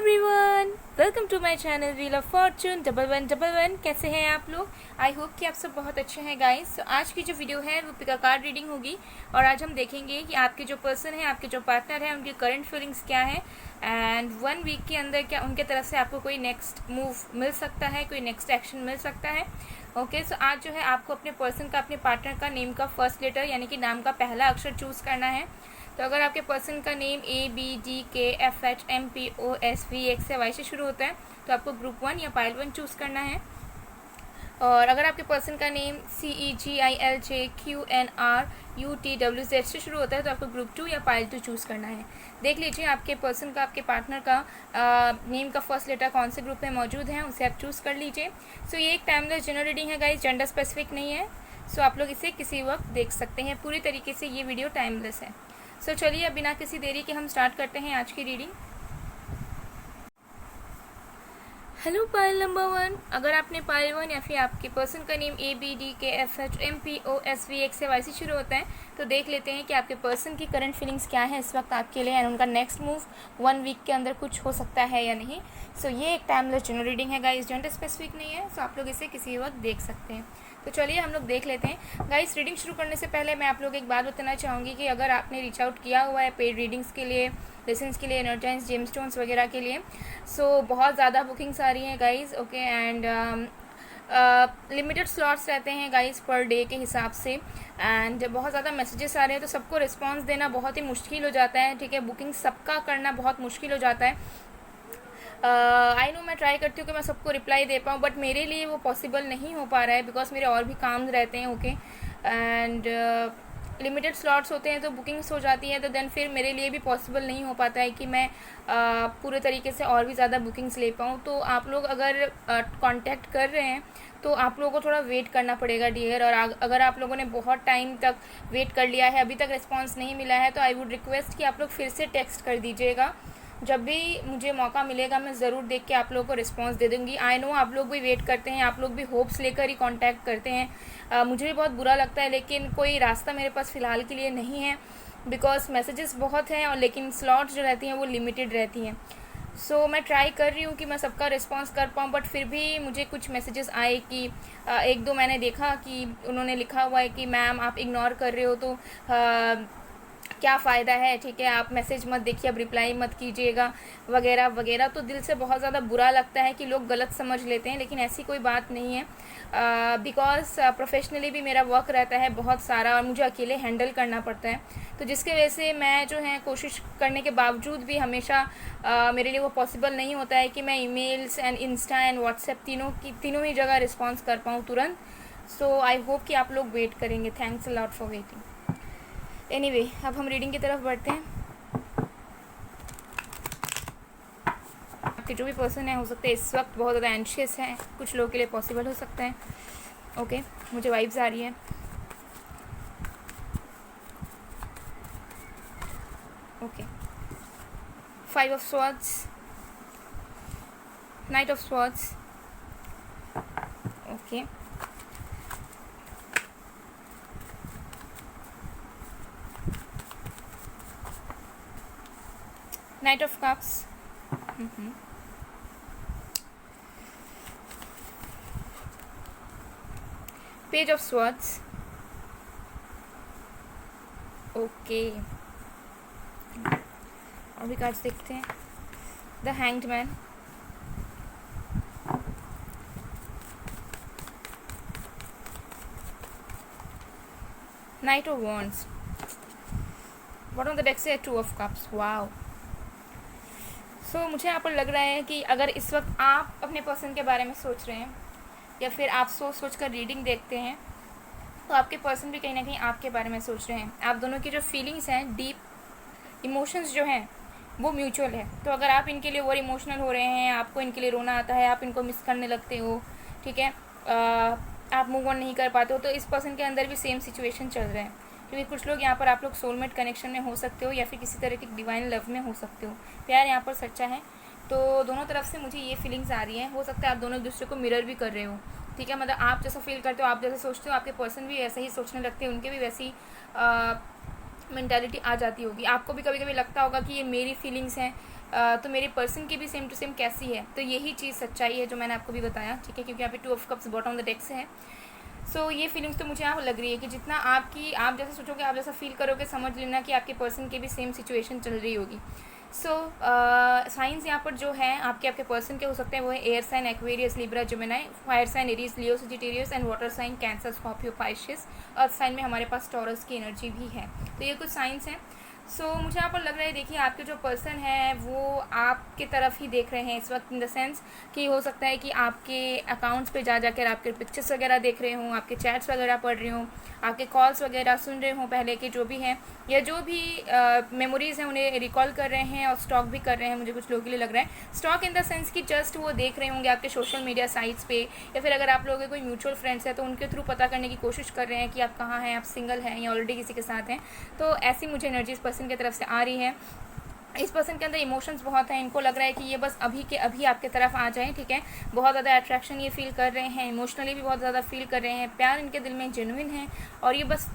Everyone, welcome to my channel wheel of fortune 1111। कैसे हैं आप लोग? आई होप कि आप सब बहुत अच्छे हैं गाइस। तो आज की जो वीडियो है वो पिक अ कार्ड रीडिंग होगी और आज हम देखेंगे कि आपके जो पर्सन है, आपके जो पार्टनर है, उनकी करंट फीलिंग्स क्या है एंड 1 वीक के अंदर क्या उनके तरफ से आपको कोई नेक्स्ट मूव मिल सकता है, कोई नेक्स्ट एक्शन मिल सकता है। ओके, सो आज जो है आपको अपने पर्सन का, अपने पार्टनर का नेम का फर्स्ट लेटर यानी कि नाम का पहला अक्षर चूज़ करना है। तो अगर आपके पर्सन का नेम ABDKFHMPOSVXY से शुरू होता है तो आपको ग्रुप 1 या पाइल 1 चूज़ करना है। और अगर आपके पर्सन का नेम CEGILJQNRUTWZ से शुरू होता है तो आपको ग्रुप 2 या पाइल 2 चूज़ करना है। देख लीजिए आपके पर्सन का, आपके पार्टनर का नेम का फर्स्ट लेटर कौन से ग्रुप में मौजूद है, उसे आप चूज़ कर लीजिए। सो ये एक टाइमलेस जनरल रीडिंग है गाइस, जेंडर स्पेसिफिक नहीं है। सो आप लोग इसे किसी वक्त देख सकते हैं। पूरी तरीके से ये वीडियो टाइमलेस है। सो चलिए अब बिना किसी देरी के हम स्टार्ट करते हैं आज की रीडिंग। हेलो पाइल नंबर 1, अगर आपने पाइल 1 या फिर आपके पर्सन का नेम ABDKFHMPOSVXY से शुरू होता है तो देख लेते हैं कि आपके पर्सन की करंट फीलिंग्स क्या है इस वक्त आपके लिए एंड उनका नेक्स्ट मूव 1 वीक के अंदर कुछ हो सकता है या नहीं। सो ये एक टाइमलेस जनरल रीडिंग है गाइस, जेंडर स्पेसिफिक नहीं है। सो आप लोग इसे किसी वक्त देख सकते हैं। तो चलिए हम लोग देख लेते हैं गाइस। रीडिंग शुरू करने से पहले मैं आप लोग एक बात बताना चाहूँगी कि अगर आपने रीच आउट किया हुआ है पेड रीडिंग्स के लिए, लेसन्स के लिए, एनर्जाइज जेमस्टोन्स वगैरह के लिए, सो बहुत ज़्यादा बुकिंग्स आ रही हैं guys. Okay, and limited slots रहते हैं गाइस पर डे के हिसाब से एंड बहुत ज़्यादा मैसेजेस आ रहे हैं तो सबको रिस्पांस देना बहुत ही मुश्किल हो जाता है। ठीक है, बुकिंग सबका करना बहुत मुश्किल हो जाता है। आई नो मैं ट्राई करती हूँ कि मैं सबको रिप्लाई दे पाऊँ बट मेरे लिए वो पॉसिबल नहीं हो पा रहा है बिकॉज मेरे और भी काम रहते हैं। ओके, एंड लिमिटेड स्लॉट्स होते हैं तो बुकिंग्स हो जाती हैं तो देन फिर मेरे लिए भी पॉसिबल नहीं हो पाता है कि मैं पूरे तरीके से और भी ज़्यादा बुकिंग्स ले पाऊँ। तो आप लोग अगर कांटेक्ट कर रहे हैं तो आप लोगों को थोड़ा वेट करना पड़ेगा डियर। और अगर आप लोगों ने बहुत टाइम तक वेट कर लिया है, अभी तक रिस्पॉन्स नहीं मिला है, तो आई वुड रिक्वेस्ट कि आप लोग फिर से टेक्स्ट कर दीजिएगा। जब भी मुझे मौका मिलेगा मैं ज़रूर देख के आप लोगों को रिस्पांस दे दूँगी। आई नो आप लोग भी वेट करते हैं, आप लोग भी होप्स लेकर ही कांटेक्ट करते हैं। मुझे भी बहुत बुरा लगता है लेकिन कोई रास्ता मेरे पास फ़िलहाल के लिए नहीं है बिकॉज मैसेजेस बहुत हैं और लेकिन स्लॉट्स जो रहती हैं वो लिमिटेड रहती हैं। सो मैं ट्राई कर रही हूँ कि मैं सबका रिस्पांस कर पाऊँ बट फिर भी मुझे कुछ मैसेजेस आए कि एक दो मैंने देखा कि उन्होंने लिखा हुआ है कि मैम आप इग्नोर कर रहे हो तो क्या फ़ायदा है, ठीक है, आप मैसेज मत देखिए, अब रिप्लाई मत कीजिएगा वगैरह वगैरह। तो दिल से बहुत ज़्यादा बुरा लगता है कि लोग गलत समझ लेते हैं लेकिन ऐसी कोई बात नहीं है बिकॉज प्रोफेशनली भी मेरा वर्क रहता है बहुत सारा और मुझे अकेले हैंडल करना पड़ता है। तो जिसकी वजह से मैं जो है कोशिश करने के बावजूद भी हमेशा मेरे लिए वो पॉसिबल नहीं होता है कि मैं emails and Insta and WhatsApp तीनों ही जगह रिस्पॉन्स कर पाऊँ तुरंत। सो आई होप कि आप लोग वेट करेंगे। Thanks a lot for waiting. Anyway, अब हम रीडिंग की तरफ बढ़ते हैं। आपके जो भी पर्सन है हो सकते हैं इस वक्त बहुत ज़्यादा एंशियस हैं, कुछ लोगों के लिए पॉसिबल हो सकता है। ओके, मुझे वाइब्स आ रही है। Okay, 5 of swords, night of swords. Okay, night of cups, page of swords. Okay, और भी कार्ड्स देखते हैं। The hanged man, night of wands, bottom of the deck से 2 ऑफ कप्स। वाओ। सो मुझे यहाँ पर लग रहा है कि अगर इस वक्त आप अपने पर्सन के बारे में सोच रहे हैं या फिर आप सोच कर रीडिंग देखते हैं तो आपके पर्सन भी कहीं ना कहीं आपके बारे में सोच रहे हैं। आप दोनों की जो फीलिंग्स हैं, डीप इमोशंस जो हैं वो म्यूचुअल है। तो अगर आप इनके लिए ओवर इमोशनल हो रहे हैं, आपको इनके लिए रोना आता है, आप इनको मिस करने लगते हो, ठीक है, आप मूव ऑन नहीं कर पाते हो, तो इस पर्सन के अंदर भी सेम सिचुएशन चल रहा है। क्योंकि कुछ लोग यहाँ पर आप लोग सोलमेट कनेक्शन में हो सकते हो या फिर किसी तरह की डिवाइन लव में हो सकते हो। प्यार यहाँ पर सच्चा है। तो दोनों तरफ से मुझे ये फीलिंग्स आ रही हैं। हो सकता है आप दोनों एक दूसरे को मिरर भी कर रहे हो, ठीक है, मतलब आप जैसा फील करते हो, आप जैसा सोचते हो, आपके पर्सन भी ऐसा ही सोचने लगते हैं, उनके भी वैसी मेंटालिटी आ जाती होगी। आपको भी कभी कभी लगता होगा कि ये मेरी फीलिंग्स हैं तो मेरे पर्सन की भी सेम टू सेम कैसी है। तो यही चीज़ सच्चाई है जो मैंने आपको भी बताया, ठीक है, क्योंकि यहाँ पे 2 of cups bottom of the deck से है। सो ये फीलिंग्स तो मुझे यहाँ लग रही है कि जितना आप जैसा सोचोगे, आप जैसा फील करोगे, समझ लेना कि आपके पर्सन की भी सेम सिचुएशन चल रही होगी। सो साइंस यहाँ पर जो है आपके पर्सन के हो सकते हैं वो है air sign Aquarius, Libra, Gemini, fire sign Aries, Leo, Sagittarius and water sign Cancer, Scorpio, Pisces. Earth sign में हमारे पास टॉरस की एनर्जी भी है। तो ये कुछ साइंस हैं। सो मुझे यहाँ पर लग रहा है, देखिए आपके जो पर्सन है वो आपके तरफ ही देख रहे हैं इस वक्त, इन द सेंस कि हो सकता है कि आपके अकाउंट्स पे जाकर आपके पिक्चर्स वगैरह देख रहे हों, आपके चैट्स वगैरह पढ़ रहे हों, आपके कॉल्स वगैरह सुन रहे हों पहले के जो भी हैं, या जो भी मेमोरीज़ हैं उन्हें रिकॉल कर रहे हैं और स्टॉक भी कर रहे हैं। मुझे कुछ लोगों के लिए लग रहा है स्टॉक इन द सेंस कि जस्ट वो देख रहे होंगे आपके सोशल मीडिया साइट्स पे, या फिर अगर आप लोगों के कोई म्यूचुअल फ्रेंड्स है तो उनके थ्रू पता करने की कोशिश कर रहे हैं कि आप कहाँ हैं, आप सिंगल हैं या ऑलरेडी किसी के साथ हैं। तो ऐसी मुझे एनर्जी इस पर्सन की तरफ से आ रही है। इस पर्सन के अंदर इमोशंस बहुत हैं, इनको लग रहा है कि ये बस अभी के अभी आपके तरफ आ जाएं, ठीक है। बहुत ज़्यादा अट्रैक्शन ये फील कर रहे हैं, इमोशनली भी बहुत ज़्यादा फील कर रहे हैं, प्यार इनके दिल में जेन्युइन है और ये बस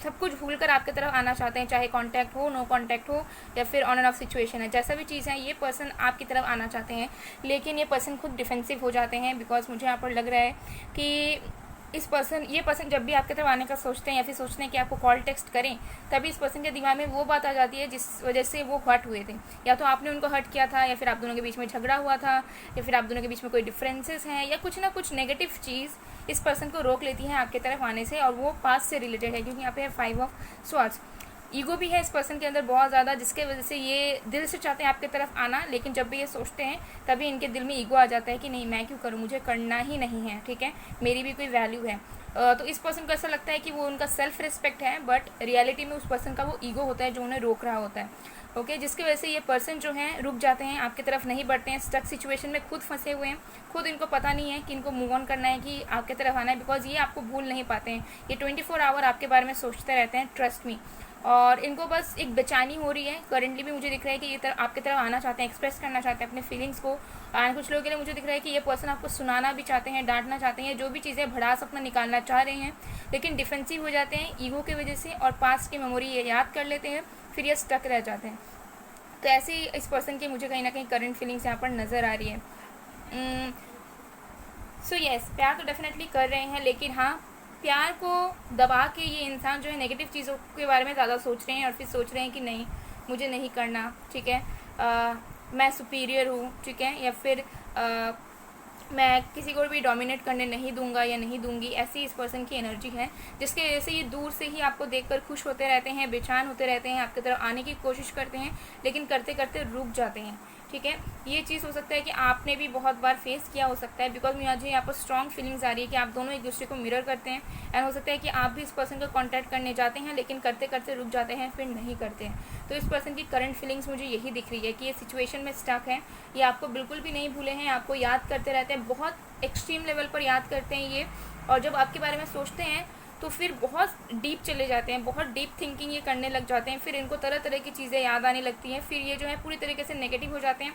सब कुछ भूल कर आपके तरफ आना चाहते हैं, चाहे कांटेक्ट हो, नो कांटेक्ट हो, या फिर ऑन एंड ऑफ सिचुएशन है, जैसा भी चीज़ है ये पर्सन आपकी तरफ आना चाहते हैं। लेकिन ये पर्सन खुद डिफेंसिव हो जाते हैं, बिकॉज मुझे यहाँ पर लग रहा है कि ये पर्सन जब भी आपके तरफ आने का सोचते हैं या फिर सोचते हैं कि आपको कॉल टेक्स्ट करें, तभी इस पर्सन के दिमाग में वो बात आ जाती है जिस वजह से वो हर्ट हुए थे। या तो आपने उनको हर्ट किया था, या फिर आप दोनों के बीच में झगड़ा हुआ था, या फिर आप दोनों के बीच में कोई डिफरेंसेस हैं, या कुछ ना कुछ नेगेटिव चीज़ इस पर्सन को रोक लेती है आपके तरफ आने से, और वो पास्ट से रिलेटेड है, क्योंकि यहाँ पे है 5 ऑफ स्वॉर्ड्स। ईगो भी है इस पर्सन के अंदर बहुत ज़्यादा, जिसके वजह से ये दिल से चाहते हैं आपकी तरफ आना, लेकिन जब भी ये सोचते हैं तभी इनके दिल में ईगो आ जाता है कि नहीं, मैं क्यों करूँ, मुझे करना ही नहीं है, ठीक है, मेरी भी कोई वैल्यू है। तो इस पर्सन को ऐसा लगता है कि वो उनका सेल्फ रिस्पेक्ट है, बट रियलिटी में उस पर्सन का वो ईगो होता है जो उन्हें रोक रहा होता है, ओके, जिसकी वजह से ये पर्सन जो हैं रुक जाते हैं, आपकी तरफ नहीं बढ़ते हैं, स्टक सिचुएशन में खुद फंसे हुए हैं, खुद इनको पता नहीं है कि इनको मूव ऑन करना है, कि आपकी तरफ आना है, बिकॉज ये आपको भूल नहीं पाते हैं। ये 24 आवर आपके बारे में सोचते रहते हैं, ट्रस्ट मी। और इनको बस एक बेचैनी हो रही है करेंटली भी, मुझे दिख रहा है कि ये आपकी तरफ आना चाहते हैं, एक्सप्रेस करना चाहते हैं अपने फीलिंग्स को। और कुछ लोगों के लिए मुझे दिख रहा है कि ये पर्सन आपको सुनाना भी चाहते हैं, डांटना चाहते हैं, जो भी चीज़ें भड़ास अपना निकालना चाह रहे हैं, लेकिन डिफेंसिव हो जाते हैं ईगो की वजह से, और पास्ट की मेमोरी ये याद कर लेते हैं, फिर ये स्टक रह जाते हैं। तो ऐसे ही इस पर्सन की मुझे कहीं ना कहीं करंट फीलिंग्स यहाँ पर नज़र आ रही है। सो यस, प्यार तो डेफिनेटली कर रहे हैं, लेकिन हाँ, प्यार को दबा के ये इंसान जो है नेगेटिव चीज़ों के बारे में ज़्यादा सोच रहे हैं, और फिर सोच रहे हैं कि नहीं, मुझे नहीं करना, ठीक है, मैं सुपीरियर हूँ, ठीक है, या फिर मैं किसी को भी डोमिनेट करने नहीं दूंगा या नहीं दूंगी। ऐसी इस पर्सन की एनर्जी है, जिसके वजह से ये दूर से ही आपको देखकर खुश होते रहते हैं, बेचैन होते रहते हैं, आपकी तरफ आने की कोशिश करते हैं, लेकिन करते करते रुक जाते हैं, ठीक है। ये चीज़ हो सकता है कि आपने भी बहुत बार फेस किया हो सकता है, बिकॉज मुझे यहाँ पर स्ट्रॉन्ग फीलिंग्स आ रही है कि आप दोनों एक दूसरे को मिरर करते हैं, एंड हो सकता है कि आप भी इस पर्सन को कॉन्टैक्ट करने जाते हैं, लेकिन करते करते रुक जाते हैं, फिर नहीं करते हैं। तो इस पर्सन की करंट फीलिंग्स मुझे यही दिख रही है कि ये सिचुएशन में स्टक है, ये आपको बिल्कुल भी नहीं भूले हैं, आपको याद करते रहते हैं, बहुत एक्सट्रीम लेवल पर याद करते हैं ये, और जब आपके बारे में सोचते हैं तो फिर बहुत डीप चले जाते हैं, बहुत डीप थिंकिंग ये करने लग जाते हैं, फिर इनको तरह तरह की चीज़ें याद आने लगती हैं, फिर ये जो है पूरी तरीके से नेगेटिव हो जाते हैं,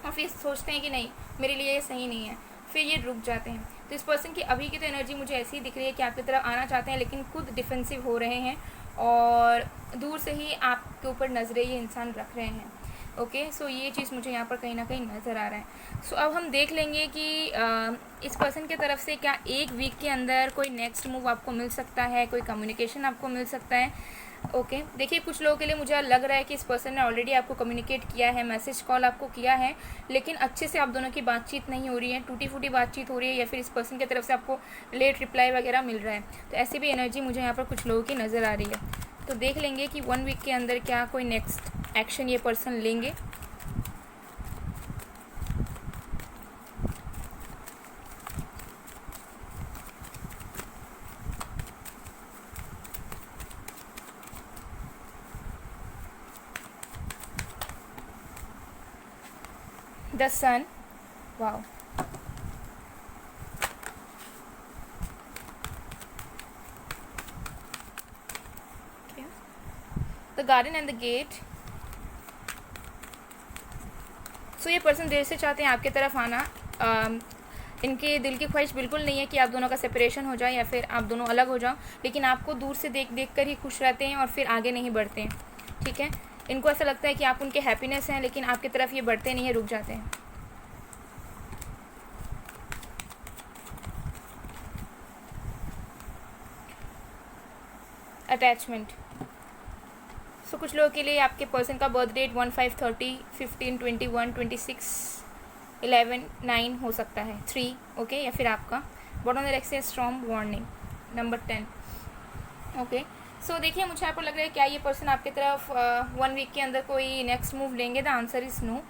और फिर सोचते हैं कि नहीं, मेरे लिए ये सही नहीं है, फिर ये रुक जाते हैं। तो इस पर्सन की अभी की तो एनर्जी मुझे ऐसी ही दिख रही है कि आपकी तरफ आना चाहते हैं, लेकिन खुद डिफेंसिव हो रहे हैं, और दूर से ही आपके ऊपर नजरें ये इंसान रख रहे हैं, ओके। सो ये चीज़ मुझे यहाँ पर कहीं ना कहीं नज़र आ रहा है। सो अब हम देख लेंगे कि इस पर्सन की तरफ से क्या एक वीक के अंदर कोई नेक्स्ट मूव आपको मिल सकता है, कोई कम्युनिकेशन आपको मिल सकता है, ओके। देखिए, कुछ लोगों के लिए मुझे लग रहा है कि इस पर्सन ने ऑलरेडी आपको कम्युनिकेट किया है, मैसेज कॉल आपको किया है, लेकिन अच्छे से आप दोनों की बातचीत नहीं हो रही है, टूटी फूटी बातचीत हो रही है, या फिर इस पर्सन की तरफ से आपको लेट रिप्लाई वगैरह मिल रहा है। तो ऐसी भी एनर्जी मुझे यहाँ पर कुछ लोगों की नज़र आ रही है। तो देख लेंगे कि 1 वीक के अंदर क्या कोई नेक्स्ट एक्शन ये पर्सन लेंगे। The sun, wow. Okay. The garden and the gate. So ये पर्सन देर से चाहते हैं आपके तरफ आना। इनके दिल की ख्वाहिश बिल्कुल नहीं है कि आप दोनों का सेपरेशन हो जाए या फिर आप दोनों अलग हो जाओ, लेकिन आपको दूर से देख देख कर ही खुश रहते हैं और फिर आगे नहीं बढ़ते हैं, ठीक है। इनको ऐसा लगता है कि आप उनके हैप्पीनेस हैं, लेकिन आपकी तरफ ये बढ़ते नहीं है, रुक जाते हैं। अटैचमेंट। सो कुछ लोगों के लिए आपके पर्सन का बर्थ डेट 1, 5, 30, 15, 21, 26, 11, 9 हो सकता है, 3, ओके, या फिर आपका bottom of the strong warning number 10, okay. So देखिए, मुझे यहाँ पर लग रहा है क्या ये पर्सन आपकी तरफ 1 वीक के अंदर कोई नेक्स्ट मूव लेंगे? The answer is no,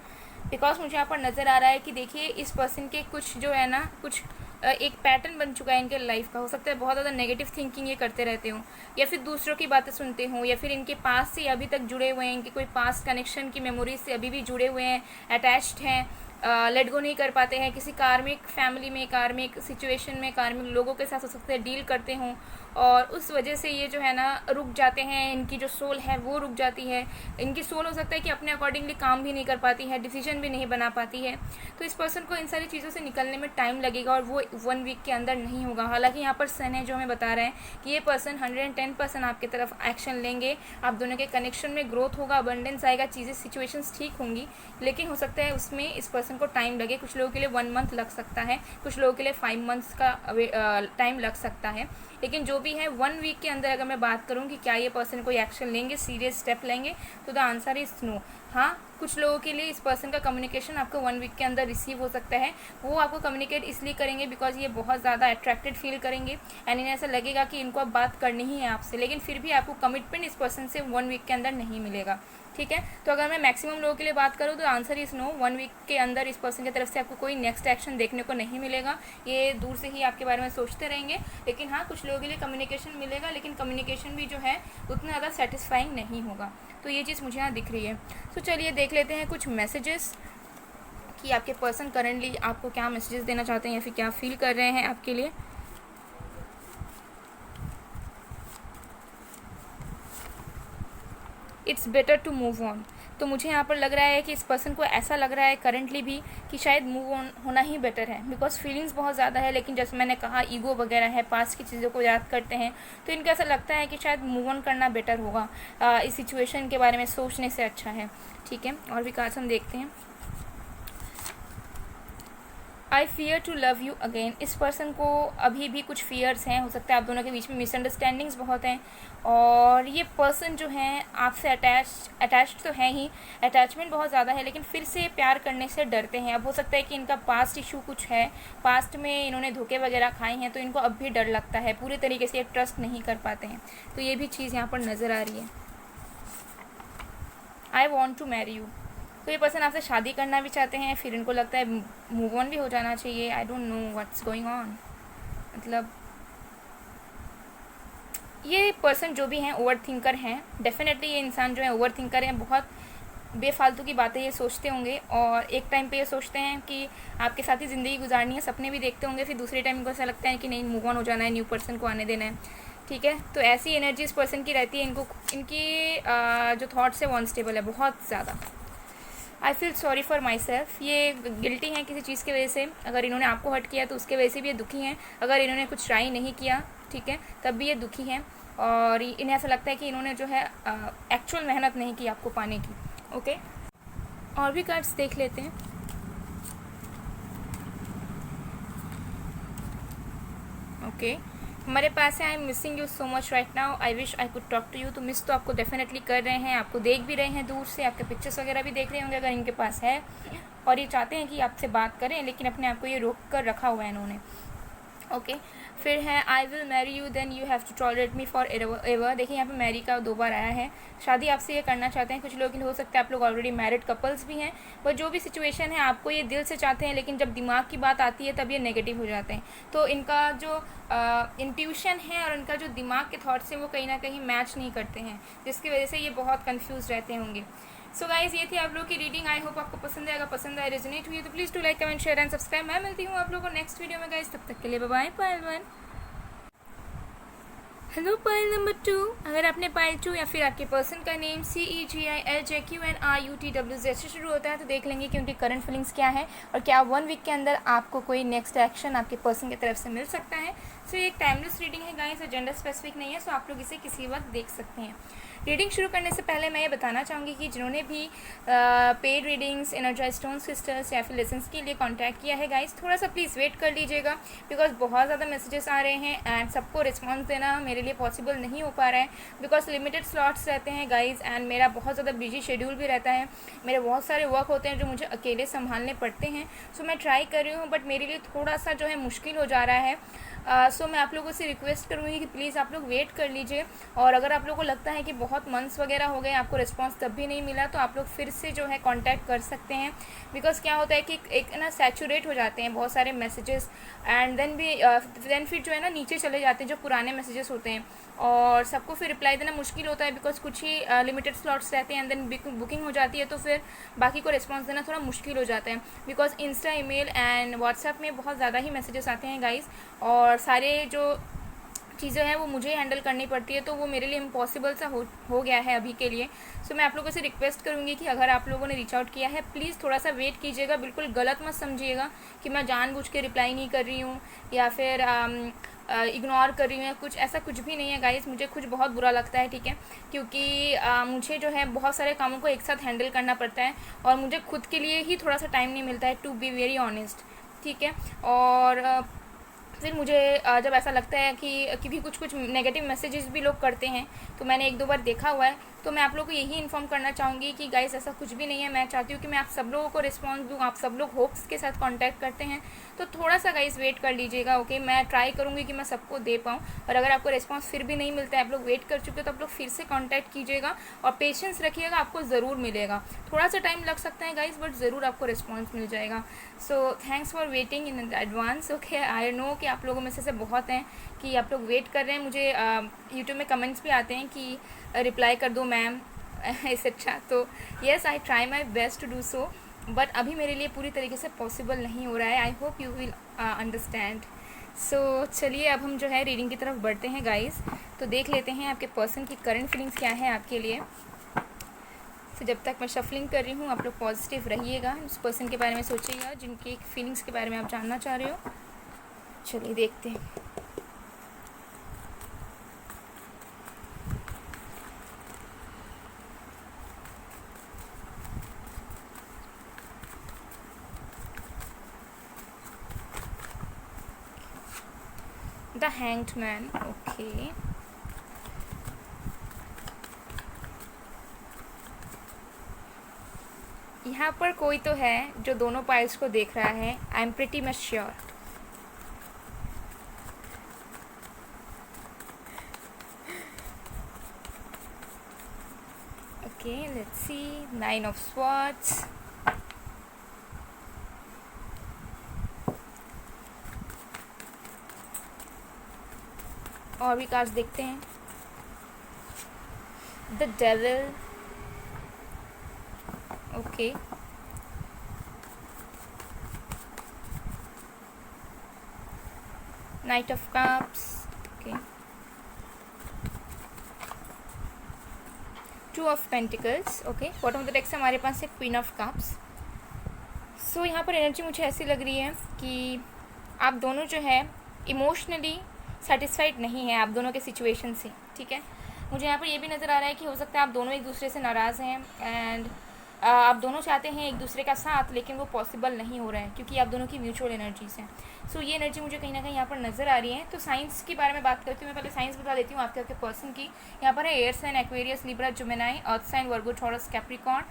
because मुझे यहाँ पर नज़र आ रहा है कि देखिए इस पर्सन के कुछ जो है ना, कुछ एक पैटर्न बन चुका है इनके लाइफ का। हो सकता है बहुत ज़्यादा नेगेटिव थिंकिंग ये करते रहते हों, या फिर दूसरों की बातें सुनते हों, या फिर इनके पास से अभी तक जुड़े हुए हैं, इनके कोई पास्ट कनेक्शन की मेमोरीज से अभी भी जुड़े हुए हैं, अटैच्ड हैं, लेट गो नहीं कर पाते हैं, किसी कार्मिक फैमिली में, कार्मिक सिचुएशन में, कार्मिक लोगों के साथ हो सकते हैं डील करते हों, और उस वजह से ये जो है ना रुक जाते हैं। इनकी जो सोल है वो रुक जाती है। इनकी सोल हो सकता है कि अपने अकॉर्डिंगली काम भी नहीं कर पाती है, डिसीजन भी नहीं बना पाती है। तो इस पर्सन को इन सारी चीज़ों से निकलने में टाइम लगेगा, और वो 1 वीक के अंदर नहीं होगा। हालांकि यहाँ पर सन है जो हमें बता रहे हैं कि ये पर्सन 110% आपकी तरफ एक्शन लेंगे, आप दोनों के कनेक्शन में ग्रोथ होगा, अबंडेंस आएगा, चीज़ें सिचुएशंस ठीक होंगी, लेकिन हो सकता है उसमें इस पर्सन को टाइम लगे। कुछ लोगों के लिए 1 मंथ लग सकता है, कुछ लोगों के लिए 5 मंथ्स का टाइम लग सकता है, लेकिन जो भी है 1 वीक के अंदर अगर मैं बात करूं कि क्या ये पर्सन कोई एक्शन लेंगे, सीरियस स्टेप लेंगे, तो द आंसर इज नो। हाँ, कुछ लोगों के लिए इस पर्सन का कम्युनिकेशन आपको 1 वीक के अंदर रिसीव हो सकता है। वो आपको कम्युनिकेट इसलिए करेंगे बिकॉज ये बहुत ज़्यादा अट्रैक्टेड फील करेंगे, एंड इन्हें ऐसा लगेगा कि इनको अब बात करनी ही है आपसे, लेकिन फिर भी आपको कमिटमेंट इस पर्सन से 1 वीक के अंदर नहीं मिलेगा। ठीक है, तो अगर मैं मैक्सिमम लोगों के लिए बात करूँ तो आंसर इज़ नो। 1 वीक के अंदर इस पर्सन की तरफ से आपको कोई नेक्स्ट एक्शन देखने को नहीं मिलेगा। ये दूर से ही आपके बारे में सोचते रहेंगे, लेकिन हाँ, कुछ लोगों के लिए कम्युनिकेशन मिलेगा, लेकिन कम्युनिकेशन भी जो है उतना ज़्यादा सेटिस्फाइंग नहीं होगा। तो ये चीज़ मुझे यहाँ दिख रही है। तो चलिए देख लेते हैं कुछ मैसेजेस कि आपके पर्सन करंटली आपको क्या मैसेजेस देना चाहते हैं, या फिर क्या फील कर रहे हैं आपके लिए। It's better to move on. तो मुझे यहाँ पर लग रहा है कि इस पर्सन को ऐसा लग रहा है करंटली भी कि शायद मूव ऑन होना ही बेटर है, बिकॉज फीलिंग्स बहुत ज़्यादा है, लेकिन जैसे मैंने कहा ईगो वगैरह है, पास्ट की चीज़ों को याद करते हैं, तो इनको ऐसा लगता है कि शायद मूव ऑन करना बेटर होगा, इस सिचुएशन के बारे में सोचने से अच्छा है। ठीक है, और भी कार्ड्स हम देखते हैं। I fear to love you again. इस पर्सन को अभी भी कुछ फियर्स हैं, हो सकता है आप दोनों के बीच में मिसअंडरस्टैंडिंग्स बहुत हैं, और ये पर्सन जो है आपसे अटैच्ड तो है ही, अटैचमेंट बहुत ज़्यादा है, लेकिन फिर से प्यार करने से डरते हैं। अब हो सकता है कि इनका पास्ट इशू कुछ है, पास्ट में इन्होंने धोखे वगैरह खाए हैं, तो इनको अब भी डर लगता है, पूरे तरीके से ट्रस्ट नहीं कर पाते हैं। तो ये भी चीज़ यहाँ पर नज़र आ रही है। I want to marry you. तो ये पर्सन आपसे शादी करना भी चाहते हैं, फिर इनको लगता है मूव ऑन भी हो जाना चाहिए। I don't know what's going on. मतलब ये पर्सन जो भी हैं ओवर थिंकर हैं, डेफिनेटली ये इंसान जो है ओवर थिंकर हैं, बहुत बेफालतू की बातें ये सोचते होंगे, और एक टाइम पे ये सोचते हैं कि आपके साथ ही ज़िंदगी गुजारनी है, सपने भी देखते होंगे, फिर दूसरे टाइम इनको ऐसा लगता है कि नहीं, मूव ऑन हो जाना है, न्यू पर्सन को आने देना है। ठीक है, तो ऐसी एनर्जी इस पर्सन की रहती है। इनकी जो थॉट्स है वो अनस्टेबल है बहुत ज़्यादा। I feel sorry for my self. ये गिल्टी हैं किसी चीज़ की वजह से। अगर इन्होंने आपको हर्ट किया तो उसके वजह से भी ये दुखी हैं। अगर इन्होंने कुछ ट्राई नहीं किया, ठीक है, तब भी ये दुखी हैं, और इन्हें ऐसा लगता है कि इन्होंने जो है एक्चुअल मेहनत नहीं की आपको पाने की। ओके, और भी कार्ड्स देख लेते हैं। ओके, हमारे पास है I am missing you so much right now, I wish I could talk to you. तो मिस तो आपको डेफिनेटली कर रहे हैं, आपको देख भी रहे हैं दूर से, आपके पिक्चर्स वगैरह भी देख रहे होंगे अगर इनके पास है, और ये चाहते हैं कि आपसे बात करें, लेकिन अपने आप को ये रोक कर रखा हुआ है इन्होंने। ओके, फिर है I will marry you then you have to tolerate me forever. देखिए यहाँ पे मैरी का 2 बार आया है, शादी आपसे ये करना चाहते हैं। कुछ लोग हो सकता है आप लोग ऑलरेडी मैरिड कपल्स भी हैं, पर जो भी सिचुएशन है आपको ये दिल से चाहते हैं, लेकिन जब दिमाग की बात आती है तब ये नेगेटिव हो जाते हैं। तो इनका जो इंट्यूशन है और इनका जो दिमाग के थॉट्स हैं वो कहीं ना कहीं मैच नहीं करते हैं, जिसकी वजह से ये बहुत कन्फ्यूज रहते होंगे। सो गाइज, ये थी आप लोग की रीडिंग। आई होप आपको पसंद आएगा, पसंद आए, रेजोनेट हुई तो please to like, comment, share and subscribe. मैं मिलती हूँ आप लोगों को नेक्स्ट वीडियो में गाइज, तब तक के लिए बाय बाय। पायल 1, हेलो पायल नंबर 2। अगर आपने पायल 2 या फिर आपके पर्सन का नेम CEGILJQNRUTWZ से शुरू होता है तो देख लेंगे कि उनकी करंट फीलिंग्स क्या है, और क्या 1 वीक के अंदर आपको कोई नेक्स्ट एक्शन आपके पर्सन की तरफ से मिल सकता है। सो ये एक टाइमलेस रीडिंग है गाइस, जेंडर स्पेसिफिक नहीं है, सो आप लोग इसे किसी वक्त देख सकते हैं। रीडिंग शुरू करने से पहले मैं ये बताना चाहूँगी कि जिन्होंने भी paid readings, energize stone sisters या फिर लेसन्स के लिए कांटेक्ट किया है गाइस, थोड़ा सा प्लीज़ वेट कर लीजिएगा, बिकॉज बहुत ज़्यादा मैसेजेस आ रहे हैं एंड सबको रिस्पॉन्स देना मेरे लिए पॉसिबल नहीं हो पा रहा है, बिकॉज लिमिटेड स्लॉट्स रहते हैं गाइस एंड मेरा बहुत ज़्यादा बिजी शेड्यूल भी रहता है, मेरे बहुत सारे वर्क होते हैं जो मुझे अकेले संभालने पड़ते हैं। सो मैं ट्राई कर रही हूँ, बट मेरे लिए थोड़ा सा जो है मुश्किल हो जा रहा है। सो मैं आप लोगों से रिक्वेस्ट करूँगी कि प्लीज़ आप लोग वेट कर लीजिए, और अगर आप लोगों को लगता है कि बहुत मंथ्स वगैरह हो गए आपको रिस्पांस तब भी नहीं मिला, तो आप लोग फिर से जो है कांटेक्ट कर सकते हैं, बिकॉज क्या होता है कि एक ना सैचुरेट हो जाते हैं बहुत सारे मैसेजेस एंड देन फिर जो है ना नीचे चले जाते हैं जो पुराने मैसेजेस होते हैं, और सबको फिर रिप्लाई देना मुश्किल होता है, बिकॉज कुछ ही लिमिटेड स्लॉट्स रहते हैं एंड देन बुकिंग हो जाती है, तो फिर बाकी को रिस्पांस देना थोड़ा मुश्किल हो जाता है, because Insta, email and WhatsApp में बहुत ज़्यादा ही मैसेजेस आते हैं गाइस, और सारे जो चीज़ें हैं वो मुझे हैंडल करनी पड़ती है, तो वो मेरे लिए इम्पॉसिबल सा हो गया है अभी के लिए। सो मैं आप लोगों से रिक्वेस्ट करूँगी कि अगर आप लोगों ने रीच आउट किया है प्लीज़ थोड़ा सा वेट कीजिएगा, बिल्कुल गलत मत समझिएगा कि मैं जानबूझ के रिप्लाई नहीं कर रही हूँ या फिर इग्नोर कर रही हूँ, कुछ ऐसा कुछ भी नहीं है गाइस। मुझे कुछ बहुत बुरा लगता है, ठीक है, क्योंकि मुझे जो है बहुत सारे कामों को एक साथ हैंडल करना पड़ता है और मुझे खुद के लिए ही थोड़ा सा टाइम नहीं मिलता है, टू बी वेरी ऑनेस्ट, ठीक है। और फिर मुझे जब ऐसा लगता है कि क्योंकि कुछ नेगेटिव मैसेजेस भी लोग करते हैं, तो मैंने एक दो बार देखा हुआ है, तो मैं आप लोगों को यही इन्फॉर्म करना चाहूँगी कि गाइस ऐसा कुछ भी नहीं है। मैं चाहती हूँ कि मैं आप सब लोगों को रिस्पॉन्स दूँ, आप सब लोग होप्स के साथ कांटेक्ट करते हैं, तो थोड़ा सा गाइस वेट कर लीजिएगा, ओके। मैं ट्राई करूँगी कि मैं सबको दे पाऊँ, और अगर आपको रिस्पॉन्स फिर भी नहीं मिलता है, आप लोग वेट कर चुके हो, तो आप लोग फिर से कॉन्टैक्ट कीजिएगा और पेशेंस रखिएगा, आपको ज़रूर मिलेगा। थोड़ा सा टाइम लग सकता है गाइस, बट ज़रूर आपको रिस्पॉन्स मिल जाएगा। So thanks for waiting in advance, okay. I know कि आप लोगों में से बहुत हैं कि आप लोग वेट कर रहे हैं। मुझे यूट्यूब में कमेंट्स भी आते हैं कि रिप्लाई कर दो मैम एक्सेट्रा, तो yes I try my best to do so, but अभी मेरे लिए पूरी तरीके से पॉसिबल नहीं हो रहा है। I hope you will understand. So चलिए अब हम जो है रीडिंग की तरफ बढ़ते हैं गाइस, तो देख लेते हैं आपके पर्सन की करंट फीलिंग्स क्या है आपके लिए। तो जब तक मैं शफलिंग कर रही हूँ आप लोग पॉजिटिव रहिएगा, उस पर्सन के बारे में सोचिएगा जिनकी फीलिंग्स के बारे में आप जानना चाह रहे हो। चलिए देखते हैं। The hanged man, okay. यहाँ पर कोई तो है जो दोनों पाइल्स को देख रहा है, I am pretty much sure. Okay, let's see. 9 of Swords. और भी कार्ड्स देखते हैं। The Devil. Okay. Knight of Cups. Okay. Two of pentacles, okay. Bottom of the deck से हमारे पास है क्वीन ऑफ कप्स। सो यहाँ पर एनर्जी मुझे ऐसी लग रही है कि आप दोनों जो है इमोशनली सेटिस्फाइड नहीं है आप दोनों के सिचुएशन से, ठीक है। मुझे यहाँ पर ये भी नज़र आ रहा है कि हो सकता है आप दोनों एक दूसरे से नाराज़ हैं एंड आप दोनों चाहते हैं एक दूसरे का साथ, लेकिन वो पॉसिबल नहीं हो रहा है क्योंकि आप दोनों की म्यूचुअल एनर्जीज हैं। सो ये एनर्जी मुझे कहीं ना कहीं यहाँ पर नज़र आ रही है। तो साइंस के बारे में बात करती हूँ, मैं पहले साइंस बता देती हूँ आपके पर्सन की। यहाँ पर है air sign Aquarius, Libra, Gemini, earth sign, Virgo, Taurus, Capricorn,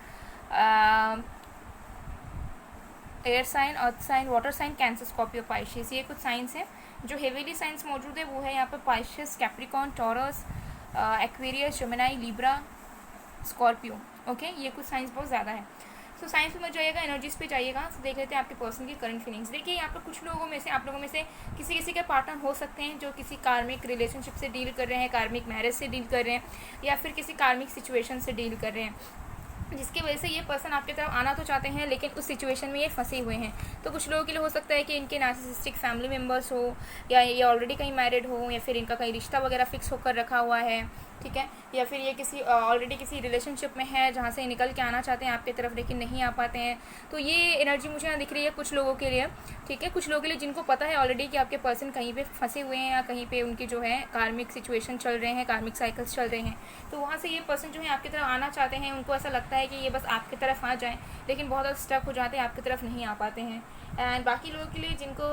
air sign, earth sign, water sign, Cancer, Scorpio, Pisces. ये कुछ साइंस हैं जो हेवीली साइंस मौजूद है, वो है यहाँ पर Pisces, Capricorn, Taurus, Aquarius, Gemini, Libra, Scorpio, okay. ये कुछ साइंस बहुत ज़्यादा है। सो साइंस में मत जाइएगा, एनर्जीज पे जाइएगा। तो देख लेते हैं आपके पर्सन की करंट फीलिंग्स। देखिए यहाँ पर कुछ लोगों में से, आप लोगों में से किसी के पार्टनर हो सकते हैं जो किसी कार्मिक रिलेशनशिप से डील कर रहे हैं, कार्मिक मैरिज से डील कर रहे हैं, या फिर किसी कार्मिक सिचुएशन से डील कर रहे हैं, जिसकी वजह से ये पर्सन आपकी तरफ आना तो चाहते हैं लेकिन उस सिचुएशन में ये फंसे हुए हैं। तो कुछ लोगों के लिए हो सकता है कि इनके नार्सिसिस्टिक फैमिली मेम्बर्स हो, या ये ऑलरेडी कहीं मैरिड हो, या फिर इनका कहीं रिश्ता वगैरह फिक्स होकर रखा हुआ है, ठीक है, या फिर ये किसी ऑलरेडी किसी रिलेशनशिप में है जहाँ से निकल के आना चाहते हैं आपकी तरफ लेकिन नहीं आ पाते हैं। तो ये एनर्जी मुझे यहाँ दिख रही है कुछ लोगों के लिए, ठीक है, कुछ लोगों के लिए जिनको पता है ऑलरेडी कि आपके पर्सन कहीं पे फंसे हुए हैं या कहीं पे उनकी जो है कार्मिक सिचुएशन चल रहे हैं, कार्मिक साइकिल्स चल रहे हैं, तो वहाँ से ये पर्सन जो है आपकी तरफ आना चाहते हैं। उनको ऐसा लगता है कि ये बस आपकी तरफ आ जाएँ, लेकिन बहुत ज़्यादा स्टक हो जाते हैं, आपकी तरफ नहीं आ पाते हैं। एंड बाकी लोगों के लिए जिनको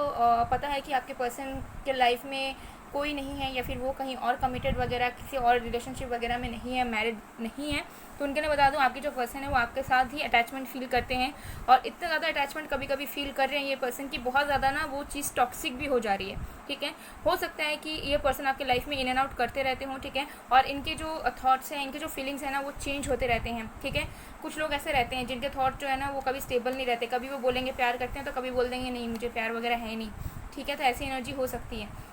पता है कि आपके पर्सन के लाइफ में कोई नहीं है या फिर वो कहीं और कमिटेड वगैरह किसी और रिलेशनशिप वगैरह में नहीं है, मैरिड नहीं है, तो उनके लिए बता दूं आपकी जो पर्सन है वो आपके साथ ही अटैचमेंट फील करते हैं। और इतना ज़्यादा अटैचमेंट कभी कभी फील कर रहे हैं ये पर्सन की बहुत ज़्यादा ना वो चीज़ टॉक्सिक भी हो जा रही है, ठीक है। हो सकता है कि ये पर्सन आपके लाइफ में इन एंड आउट करते रहते हों, ठीक है, और इनके जो थॉट्स हैं, इनके जो फीलिंग्स हैं ना वो चेंज होते रहते हैं, ठीक है। कुछ लोग ऐसे रहते हैं जिनके थॉट जो है ना वो कभी स्टेबल नहीं रहते, कभी वो बोलेंगे प्यार करते हैं तो कभी बोल देंगे नहीं मुझे प्यार वगैरह है नहीं, ठीक है। तो ऐसी एनर्जी हो सकती है।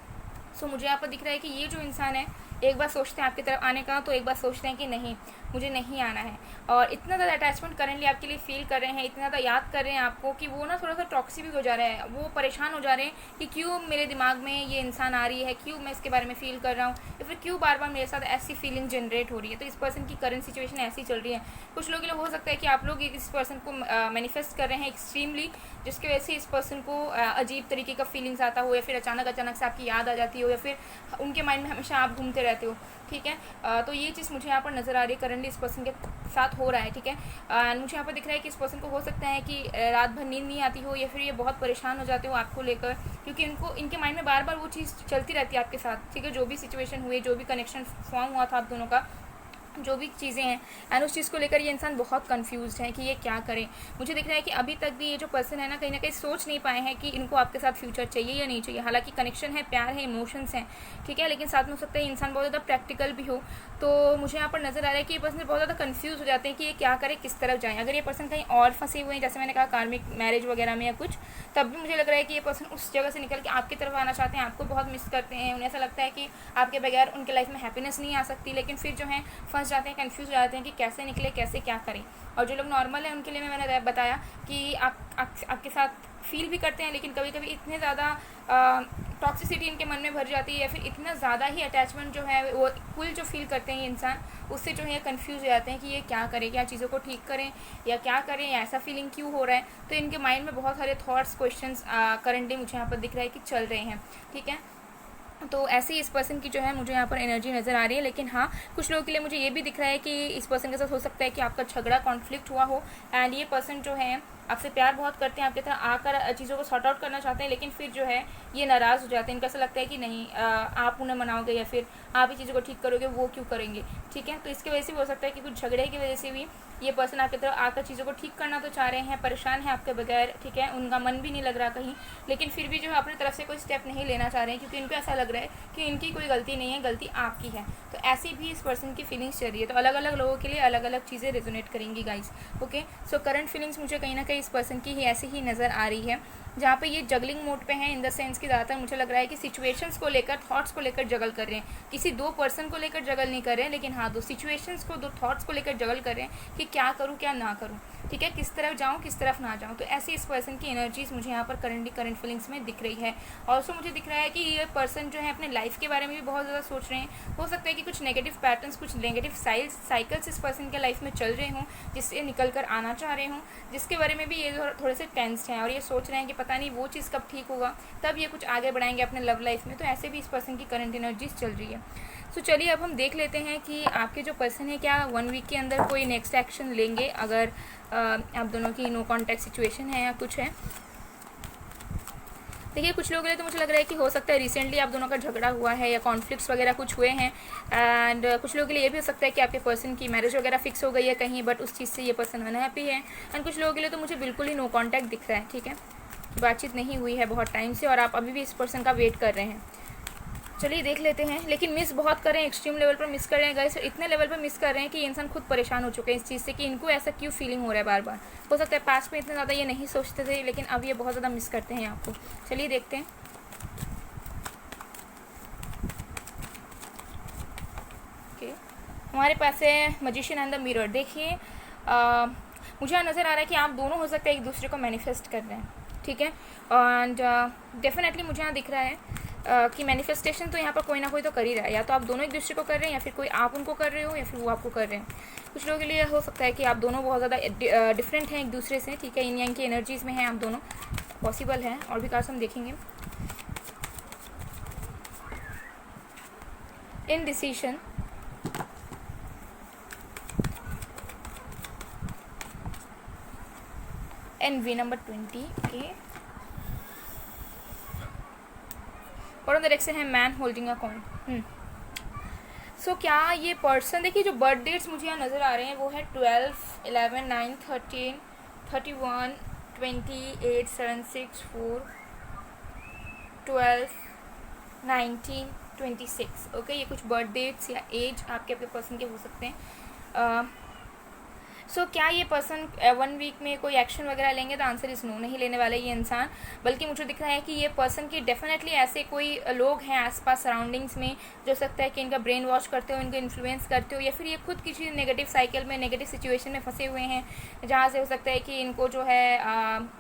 सो मुझे यहाँ पर दिख रहा है कि ये जो इंसान है एक बार सोचते हैं आपकी तरफ आने का, तो एक बार सोचते हैं कि नहीं मुझे नहीं आना है, और इतना ज़्यादा अटैचमेंट करेंटली आपके लिए फील कर रहे हैं, इतना ज़्यादा याद कर रहे हैं आपको कि वो ना थोड़ा सा टॉक्सिक भी हो जा रहा है। वो परेशान हो जा रहे हैं कि क्यों मेरे दिमाग में ये इंसान आ रही है, क्यों मैं इसके बारे में फ़ील कर रहा हूँ, या फिर क्यों बार बार मेरे साथ ऐसी फीलिंग जनरेट हो रही है। तो इस पर्सन की करंट सिचुएशन ऐसी चल रही है। कुछ लोगों के लिए हो सकता है कि आप लोग इस पर्सन को मैनिफेस्ट कर रहे हैं एक्सट्रीमली, जिसकी वजह से इस पर्सन को अजीब तरीके का फीलिंग्स आता हो, या फिर अचानक से आपकी याद आ जाती हो, या फिर उनके माइंड में हमेशा आप घूमते रहते हो, ठीक है। तो ये चीज़ मुझे यहाँ पर नज़र आ रही है करंटली इस पर्सन के साथ हो रहा है, ठीक है। मुझे यहाँ पर दिख रहा है कि इस पर्सन को हो सकता है कि रात भर नींद नहीं आती हो, या फिर ये बहुत परेशान हो जाते हो आपको लेकर, क्योंकि इनके माइंड में बार बार वो चीज़ चलती रहती है आपके साथ, ठीक है। जो भी सिचुएशन हुई, जो भी कनेक्शन फॉर्म हुआ था आप दोनों का, जो भी चीज़ें हैं, एंड उस चीज़ को लेकर ये इंसान बहुत कंफ्यूज्ड है कि ये क्या करें। मुझे दिख रहा है कि अभी तक भी ये जो पर्सन है ना कहीं सोच नहीं पाए हैं कि इनको आपके साथ फ्यूचर चाहिए या नहीं चाहिए। हालांकि कनेक्शन है, प्यार है, इमोशंस हैं, ठीक है, लेकिन साथ में हो सकता है इंसान बहुत ज़्यादा प्रैक्टिकल भी हो। तो मुझे यहाँ पर नज़र आ रहा है कि ये पर्सन बहुत ज़्यादा कन्फ्यूज़ हो जाते हैं कि ये क्या करें, किस तरफ जाएँ। अगर ये पर्सन कहीं और फंसे हुए हैं, जैसे मैंने कहा कार्मिक मैरिज वगैरह में या कुछ, तब भी मुझे लग रहा है कि ये पर्सन उस जगह से निकल के आपकी तरफ आना चाहते हैं, आपको बहुत मिस करते हैं। उन्हें ऐसा लगता है कि आपके बगैर उनके लाइफ में हैप्पीनेस नहीं आ सकती, लेकिन फिर जो है फंस जाते हैं, कन्फ्यूज़ हैं कि कैसे निकले, कैसे क्या करें। और जो लोग नॉर्मल हैं उनके लिए मैंने बताया कि आपके साथ फील भी करते हैं, लेकिन कभी कभी इतने ज़्यादा टॉक्सिसिटी इनके मन में भर जाती है, या फिर इतना ज़्यादा ही अटैचमेंट जो है वो कुल जो फील करते हैं ये इंसान, उससे जो है कंफ्यूज हो जाते हैं कि ये क्या करें, क्या चीज़ों को ठीक करें या क्या करें, या ऐसा फीलिंग क्यों हो रहा है। तो इनके माइंड में बहुत सारे थॉट्स, क्वेश्चंस करंटली मुझे यहाँ पर दिख रहा है कि चल रहे हैं, ठीक है। तो ऐसे ही इस पर्सन की जो है मुझे यहाँ पर एनर्जी नज़र आ रही है। लेकिन हाँ, कुछ लोगों के लिए मुझे ये भी दिख रहा है कि इस पर्सन के साथ हो सकता है कि आपका झगड़ा, कॉन्फ्लिक्ट हुआ हो, एंड ये पर्सन जो है आपसे प्यार बहुत करते हैं, आपकी तरह आकर चीज़ों को सॉर्ट आउट करना चाहते हैं, लेकिन फिर जो है ये नाराज़ हो जाते हैं। इनको ऐसा लगता है कि नहीं आप उन्हें मनाओगे या फिर आप ही चीज़ों को ठीक करोगे, वो क्यों करेंगे, ठीक है। तो इसकी वजह से भी हो सकता है कि कुछ झगड़े की वजह से भी ये पर्सन आपकी तरफ आकर चीज़ों को ठीक करना तो चाह रहे हैं, परेशान है आपके बगैर, ठीक है, उनका मन भी नहीं लग रहा कहीं, लेकिन फिर भी जो है अपनी तरफ से कोई स्टेप नहीं लेना चाह रहे हैं, क्योंकि इनको ऐसा लग रहा है कि इनकी कोई गलती नहीं है, गलती आपकी है। तो ऐसी भी इस पर्सन की फीलिंग्स चल रही है। तो अलग अलग लोगों के लिए अलग अलग चीज़ें रेजोनेट करेंगी guys, okay. So current feelings मुझे कहीं ना कहीं इस पर्सन की ही ऐसी ही नज़र आ रही है, जहाँ पे ये जगलिंग मोड पे हैं, इन द सेंस कि ज़्यादातर मुझे लग रहा है कि सिचुएशंस को लेकर, थॉट्स को लेकर जगल कर रहे हैं। किसी दो पर्सन को लेकर जगल नहीं कर रहे हैं, लेकिन हाँ दो सिचुएशंस को, दो थॉट्स को लेकर जगल कर रहे हैं कि क्या करूँ क्या ना करूँ, ठीक है, किस तरफ जाऊँ किस तरफ ना जाऊँ। तो ऐसी इस पर्सन की एनर्जीज मुझे यहाँ पर करंट फीलिंग्स में दिख रही है। ऑल्सो मुझे दिख रहा है कि ये पर्सन जो है अपने लाइफ के बारे में भी बहुत ज़्यादा सोच रहे हैं। हो सकता है कि कुछ नेगेटिव पैटर्न्स, कुछ नेगेटिव साइकिल्स इस पर्सन के लाइफ में चल रहे हों, जिससे निकल कर आना चाह रहे हों, जिसके बारे में भी ये थोड़े से टेंस्ड हैं और ये सोच रहे हैं कि पता नहीं वो चीज़ कब ठीक होगा, तब ये कुछ आगे बढ़ाएंगे अपने लव लाइफ में। तो ऐसे भी इस पर्सन की करंट एनर्जीज चल रही है। तो चलिए अब हम देख लेते हैं कि आपके जो पर्सन है क्या 1 वीक के अंदर कोई नेक्स्ट एक्शन लेंगे, अगर आप दोनों की नो कॉन्टैक्ट सिचुएशन है या कुछ है। देखिए कुछ लोगों के लिए तो मुझे लग रहा है कि हो सकता है रिसेंटली आप दोनों का झगड़ा हुआ है या कॉन्फ्लिक्ट्स वगैरह कुछ हुए हैं, एंड कुछ लोगों के लिए ये भी हो सकता है कि आपके पर्सन की मैरिज वगैरह फिक्स हो गई है कहीं, बट उस चीज़ से ये पर्सन अनहैप्पी है। एंड कुछ लोगों के लिए तो मुझे बिल्कुल ही नो कॉन्टैक्ट दिख रहा है, ठीक है, बातचीत नहीं हुई है बहुत टाइम से और आप अभी भी इस पर्सन का वेट कर रहे हैं। चलिए देख लेते हैं। लेकिन मिस बहुत कर रहे हैं, एक्सट्रीम लेवल पर मिस कर रहे हैं गाइस, इतने लेवल पर मिस कर रहे हैं कि इंसान खुद परेशान हो चुके हैं इस चीज़ से कि इनको ऐसा क्यों फीलिंग हो रहा है बार बार। हो सकता है पास्ट में इतना ज़्यादा ये नहीं सोचते थे, लेकिन अब ये बहुत ज़्यादा मिस करते हैं आपको। चलिए देखते हैं। ओके, हमारे पास है मजिशियन एंड द मिरर। देखिए मुझे यहाँ नज़र आ रहा है कि आप दोनों हो सकता है एक दूसरे को मैनिफेस्ट कर रहे हैं, ठीक है, एंड डेफिनेटली मुझे यहाँ दिख रहा है कि मैनिफेस्टेशन तो यहाँ पर कोई ना कोई तो कर ही रहा है, या तो आप दोनों एक दूसरे को कर रहे हैं, या फिर कोई आप उनको कर रहे हो, या फिर वो आपको कर रहे हैं। कुछ लोगों के लिए हो सकता है कि आप दोनों बहुत ज़्यादा डिफरेंट हैं एक दूसरे से, ठीक है, इन यांग की एनर्जीज़ में हैं आप दोनों, पॉसिबल है। और भी कार्ड्स हम देखेंगे। Indecision, envy number 20, okay. और ऑन द डायरेक्शन है man holding a coin. So क्या ये पर्सन, देखिए जो बर्थ डेट्स मुझे यहाँ नज़र आ रहे हैं वो है 12, 11, 9, 13, 31, 28, 7, 6, 4, 12, 19, 26, ओके। ये कुछ बर्थ डेट्स या एज आपके पर्सन के हो सकते हैं। सो क्या ये पर्सन 1 वीक में कोई एक्शन वगैरह लेंगे? तो आंसर इज़ नो, नहीं लेने वाले ये इंसान। बल्कि मुझे दिख रहा है कि ये पर्सन की डेफिनेटली ऐसे कोई लोग हैं आसपास सराउंडिंग्स में जो सकता है कि इनका ब्रेन वॉश करते हो, इनको इन्फ्लुएंस करते हो, या फिर ये खुद किसी नेगेटिव साइकिल में, नेगेटिव सिचुएशन में फंसे हुए हैं, जहाँ से हो सकता है कि इनको जो है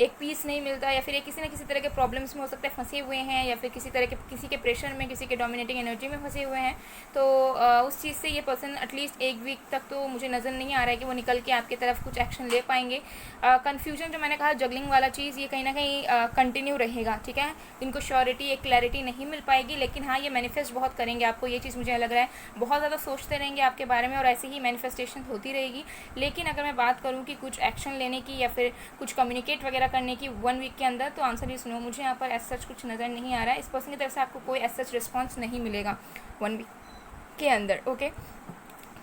एक पीस नहीं मिलता, या फिर ये किसी न किसी तरह के प्रॉब्लम्स में हो सकता है फंसे हुए हैं, या फिर किसी के प्रेशर में, किसी के डोमिनेटिंग एनर्जी में फंसे हुए हैं। तो उस चीज़ से ये पर्सन एटलीस्ट 1 वीक तक तो मुझे नज़र नहीं आ रहा है कि वो निकल के आपकी तरफ कुछ एक्शन ले पाएंगे। कन्फ्यूजन जो मैंने कहा, जगलिंग वाला चीज़, ये कहीं ना कहीं कंटिन्यू रहेगा, ठीक है। इनको श्योरिटी, एक क्लैरिटी नहीं मिल पाएगी, लेकिन हाँ ये मैनिफेस्ट बहुत करेंगे आपको, ये चीज़ मुझे लग रहा है। बहुत ज़्यादा सोचते रहेंगे आपके बारे में और ऐसे ही मैनिफेस्टेशन होती रहेगी। लेकिन अगर मैं बात करूँ कि कुछ एक्शन लेने की या फिर कुछ कम्युनिकेट वगैरह करने की 1 वीक के अंदर, तो आंसर इज नो। मुझे यहाँ पर एज सच कुछ नज़र नहीं आ रहा है। इस पर्सन की तरफ से आपको कोई एज सच रिस्पॉन्स नहीं मिलेगा 1 वीक के अंदर, ओके।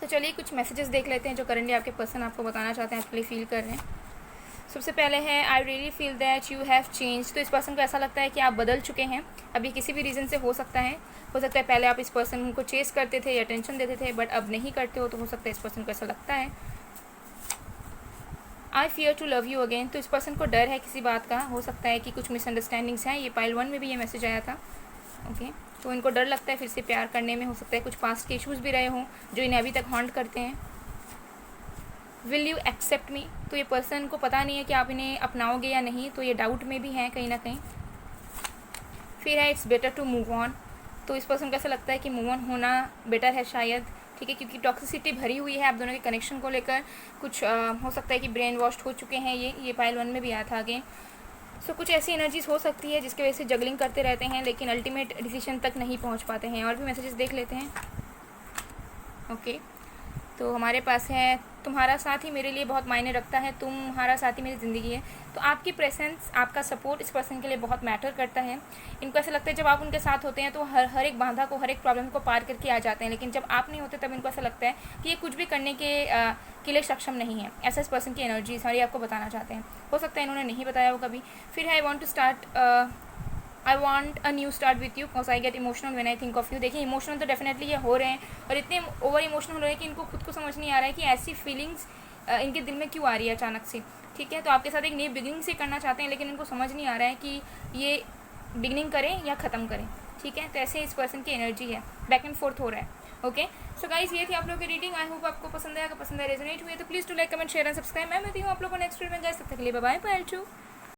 तो चलिए कुछ मैसेजेस देख लेते हैं जो करंटली आपके पर्सन आपको बताना चाहते हैं, आपके लिए फील कर रहे हैं। सबसे पहले है I really feel that you have change. तो इस पर्सन को ऐसा लगता है कि आप बदल चुके हैं। अभी किसी भी रीज़न से हो सकता है पहले आप इस पर्सन को चेस करते थे या टेंशन देते थे, बट अब नहीं करते हो, तो हो सकता है इस पर्सन को ऐसा लगता है। I fear to love you again. तो इस पर्सन को डर है किसी बात का, हो सकता है कि कुछ मिसअंडरस्टैंडिंग्स हैं, ये पाइल 1 में भी ये मैसेज आया था, ओके। तो इनको डर लगता है फिर से प्यार करने में, हो सकता है कुछ पास्ट के इश्यूज़ भी रहे हों जो इन्हें अभी तक हॉन्ट करते हैं। विल यू एक्सेप्ट मी। तो ये पर्सन को पता नहीं है कि आप इन्हें अपनाओगे या नहीं, तो ये डाउट में भी हैं कहीं ना कहीं। फिर है it's better to move on. तो इस पर्सन को ऐसा लगता है कि मूव ऑन होना बेटर है शायद, ठीक है, क्योंकि टॉक्सिसिटी भरी हुई है आप दोनों के कनेक्शन को लेकर। कुछ हो सकता है कि ब्रेन वॉश्ड हो चुके हैं ये पाइल 1 में भी आया था आगे। सो कुछ ऐसी एनर्जीज हो सकती है जिसकी वजह से जगलिंग करते रहते हैं, लेकिन अल्टीमेट डिसीजन तक नहीं पहुंच पाते हैं। और भी मैसेजेस देख लेते हैं, ओके। तो हमारे पास है तुम्हारा साथ ही मेरे लिए बहुत मायने रखता है, तुम्हारा साथ ही मेरी ज़िंदगी है। तो आपकी प्रेजेंस, आपका सपोर्ट इस पर्सन के लिए बहुत मैटर करता है। इनको ऐसा लगता है जब आप उनके साथ होते हैं तो हर एक बाधा को, हर एक प्रॉब्लम को पार करके आ जाते हैं, लेकिन जब आप नहीं होते तब इनको ऐसा लगता है कि ये कुछ भी करने के लिए सक्षम नहीं है। ऐसा इस पर्सन की एनर्जी सारी आपको बताना चाहते हैं। हो सकता है इन्होंने नहीं बताया हो कभी। फिर I want a new start with you because I get emotional when I think of you. देखिए इमोशनल तो डेफिनेटली ये हो रहे हैं, और इतने ओवर इमोशनल हो रहे हैं कि इनको खुद को समझ नहीं आ रहा है कि ऐसी फीलिंग्स इनके दिल में क्यों आ रही है अचानक से, ठीक है। तो आपके साथ एक नई बिगिनिंग से करना चाहते हैं, लेकिन इनको समझ नहीं आ रहा है कि ये बिगिनिंग करें या ख़त्म करें, ठीक है। तो ऐसे इस पर्सन की एनर्जी है, बैक एंड फोर्थ हो रहा है, ओके। सो गाइस ये थी आप लोगों की रीडिंग। आई होप आपको पसंद आया, अगर पसंद आया, रेजोनेट हुई तो please to like, comment, share and subscribe. मैं मिलती हूँ आप लोगों को नेक्स्ट वीडियो में। गाइस तब तक के लिए बाय बाय, पायल टू।